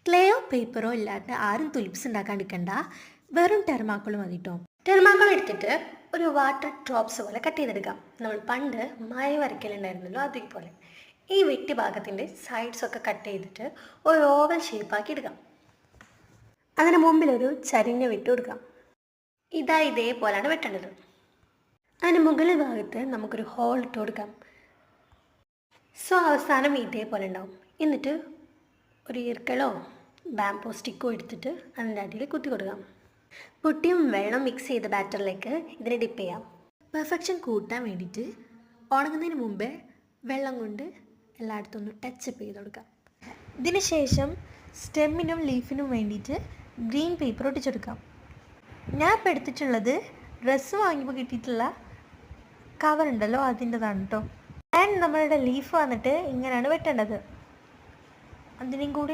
ക്ലേയോ പേപ്പറോ ഇല്ലാണ്ട് ആരും തുലിപ്സ് ഉണ്ടാക്കാൻ നിൽക്കണ്ട. വെറും ടെർമാക്കോൾ മതി കേട്ടോ. ടെർമാക്കോൾ എടുത്തിട്ട് ഒരു വാട്ടർ ഡ്രോപ്സ് പോലെ കട്ട് ചെയ്തെടുക്കാം. നമ്മൾ പണ്ട് മായ വരയ്ക്കലുണ്ടായിരുന്നല്ലോ അതേപോലെ. ഈ വെട്ടി ഭാഗത്തിൻ്റെ സൈഡ്സൊക്കെ കട്ട് ചെയ്തിട്ട് ഒരു ഓവൽ ഷേപ്പാക്കി എടുക്കാം. അതിന് മുമ്പിലൊരു ചരിഞ്ഞ വെട്ട് കൊടുക്കാം. ഇതേപോലെയാണ് വെട്ടേണ്ടത്. അതിന് മുകളിൽ ഭാഗത്ത് നമുക്കൊരു ഹോൾ ഇട്ട് കൊടുക്കാം. സോ അവസാനം ഇതേപോലെ ഉണ്ടാവും. എന്നിട്ട് ഒരു ഈർക്കലോ ബാംബോ സ്റ്റിക്കോ എടുത്തിട്ട് അതിൻ്റെ അടിയിൽ കുത്തി കൊടുക്കാം. പൊട്ടിയും വെള്ളം മിക്സ് ചെയ്ത ബാറ്ററിലേക്ക് ഇതിനെ ഡിപ്പ് ചെയ്യാം. പെർഫെക്ഷൻ കൂട്ടാൻ വേണ്ടിയിട്ട് ഉണങ്ങുന്നതിന് മുമ്പേ വെള്ളം കൊണ്ട് എല്ലായിടത്തും ഒന്ന് ടച്ചപ്പ് ചെയ്ത് കൊടുക്കാം. ഇതിന് ശേഷം സ്റ്റെമ്മിനും ലീഫിനും വേണ്ടിയിട്ട് ഗ്രീൻ പേപ്പർ ഒട്ടിച്ചെടുക്കാം. ഞാൻ ഇപ്പോൾ എടുത്തിട്ടുള്ളത് ഡ്രസ്സ് വാങ്ങിയപ്പോൾ കിട്ടിയിട്ടുള്ള കവർ ഉണ്ടല്ലോ അതിൻ്റെതാണ് കേട്ടോ. ആൻഡ് നമ്മളുടെ ലീഫ് വന്നിട്ട് ഇങ്ങനെയാണ് വെട്ടേണ്ടത്. അതിനും കൂടി